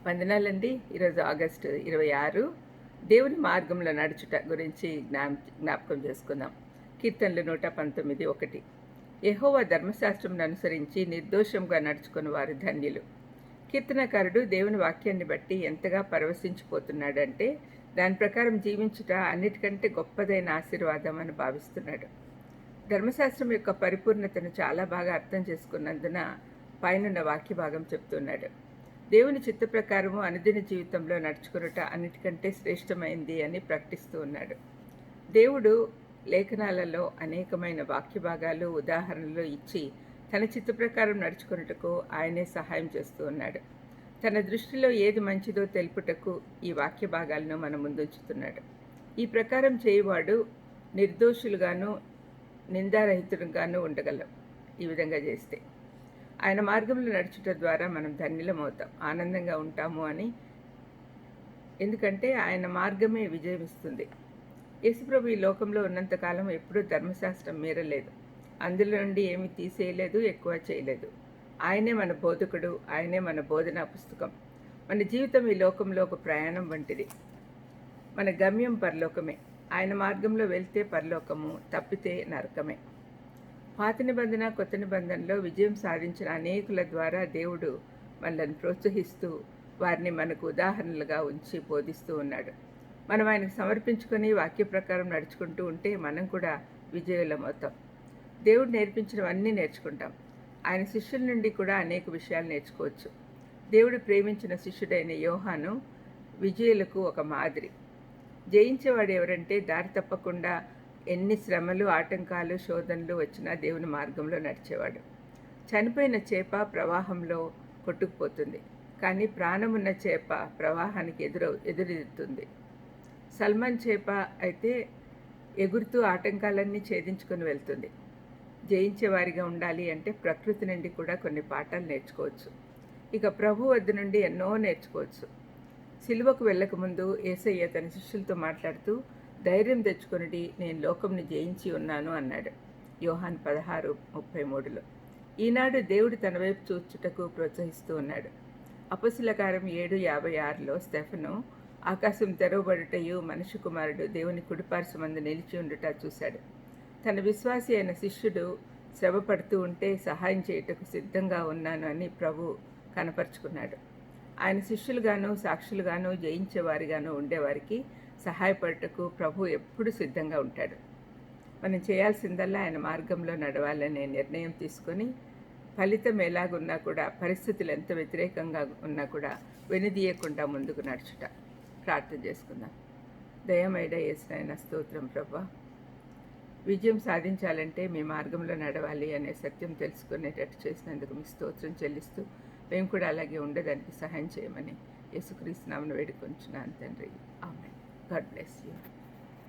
వందనాలండి. ఈరోజు ఆగస్టు 26 దేవుని మార్గంలో నడుచుట గురించి జ్ఞాపకం చేసుకుందాం. కీర్తనలు 119:1 యెహోవా ధర్మశాస్త్రమును అనుసరించి నిర్దోషంగా నడుచుకుని వారు ధన్యులు. కీర్తనకారుడు దేవుని వాక్యాన్ని బట్టి ఎంతగా పరవశించిపోతున్నాడంటే దాని ప్రకారం జీవించుట అన్నిటికంటే గొప్పదైన ఆశీర్వాదం అని భావిస్తున్నాడు. ధర్మశాస్త్రం యొక్క పరిపూర్ణతను చాలా బాగా అర్థం చేసుకున్నందున పైనున్న వాక్య భాగం చెప్తున్నాడు. దేవుని చిత్త ప్రకారము అనుదిన జీవితంలో నడుచుకునుట అన్నిటికంటే శ్రేష్టమైంది అని ప్రకటిస్తూ ఉన్నాడు. దేవుడు లేఖనాలలో అనేకమైన వాక్య భాగాలు ఉదాహరణలు ఇచ్చి తన చిత్త ప్రకారం నడుచుకున్నటకు ఆయనే సహాయం చేస్తూ ఉన్నాడు. తన దృష్టిలో ఏది మంచిదో తెలుపుటకు ఈ వాక్య భాగాలను మన ముందుంచుతున్నాడు. ఈ ప్రకారం చేయవాడు నిర్దోషులుగాను నిందారహితులుగాను ఉండగలం. ఈ విధంగా చేస్తే ఆయన మార్గంలో నడుచుట ద్వారా మనం ధన్యులమవుతాం, ఆనందంగా ఉంటాము అని. ఎందుకంటే ఆయన మార్గమే విజయం ఇస్తుంది. యేసుప్రభు ఈ లోకంలో ఉన్నంతకాలం ఎప్పుడూ ధర్మశాస్త్రం మీరలేదు, అందులో నుండి ఏమీ తీసేయలేదు, ఎక్కువ చేయలేదు. ఆయనే మన బోధకుడు, ఆయనే మన బోధనా పుస్తకం. మన జీవితం ఈ లోకంలో ఒక ప్రయాణం వంటిది. మన గమ్యం పరలోకమే. ఆయన మార్గంలో వెళ్తే పరలోకము, తప్పితే నరకమే. పాత నిబంధన కొత్త నిబంధనలో విజయం సాధించిన అనేకుల ద్వారా దేవుడు మనల్ని ప్రోత్సహిస్తూ వారిని మనకు ఉదాహరణలుగా ఉంచి బోధిస్తూ ఉన్నాడు. మనం ఆయనకు సమర్పించుకొని వాక్య ప్రకారం నడుచుకుంటూ ఉంటే మనం కూడా విజయులమవుతాం. దేవుడు నేర్పించినవన్నీ నేర్చుకుంటాం. ఆయన శిష్యుల నుండి కూడా అనేక విషయాలు నేర్చుకోవచ్చు. దేవుడు ప్రేమించిన శిష్యుడైన యోహాను విజయులకు ఒక మాదిరి. జయించేవాడు ఎవరంటే దారి తప్పకుండా ఎన్ని శ్రమలు, ఆటంకాలు, శోధనలు వచ్చినా దేవుని మార్గంలో నడిచేవాడు. చనిపోయిన చేప ప్రవాహంలో కొట్టుకుపోతుంది, కానీ ప్రాణమున్న చేప ప్రవాహానికి ఎదురెదుతుంది. సల్మాన్ చేప అయితే ఎగురుతూ ఆటంకాలన్నీ ఛేదించుకొని వెళ్తుంది. జయించేవారిగా ఉండాలి అంటే ప్రకృతి నుండి కూడా కొన్ని పాఠాలు నేర్చుకోవచ్చు. ఇక ప్రభు వద్ద నుండి ఎన్నో నేర్చుకోవచ్చు. సిలువకు వెళ్ళకముందు యేసయ్య తన శిష్యులతో మాట్లాడుతూ ధైర్యం తెచ్చుకొనిడి, నేను లోకంని జయించి ఉన్నాను అన్నాడు. యోహాను 16:33. ఈనాడు దేవుడు తన వైపు చూచుటకు ప్రోత్సహిస్తూ ఉన్నాడు. అపొస్తలుల కార్యం 7:56లో స్టెఫను ఆకాశం తెరవబడుటయు మనుష్య కుమారుడు దేవుని కుడిపార్శ్వమందు నిలిచి ఉండుట చూశాడు. తన విశ్వాసి అయిన శిష్యుడు శ్రమ పడుతూ ఉంటే సహాయం చేయుటకు సిద్ధంగా ఉన్నాను అని ప్రభు కనపరుచుకున్నాడు. ఆయన శిష్యులుగాను సాక్షులుగాను జయించేవారిగాను ఉండేవారికి సహాయపడటకు ప్రభు ఎప్పుడు సిద్ధంగా ఉంటాడు. మనం చేయాల్సిందల్లా ఆయన మార్గంలో నడవాలనే నిర్ణయం తీసుకొని ఫలితం ఎలాగున్నా కూడా, పరిస్థితులు ఎంత వ్యతిరేకంగా ఉన్నా కూడా వెనుదీయకుండా ముందుకు నడుచుట. ప్రార్థన చేసుకుందాం. దయమైడ యేసునాయన స్తోత్రం ప్రభా. విజయం సాధించాలంటే మీ మార్గంలో నడవాలి అనే సత్యం తెలుసుకునేటట్టు చేసినందుకు మీ స్తోత్రం చెల్లిస్తూ మేము కూడా అలాగే ఉండడానికి సహాయం చేయమని యేసుక్రీస్తు నామమున వేడుకొంచున్నాను తండ్రి. ఆమేన్. God bless you.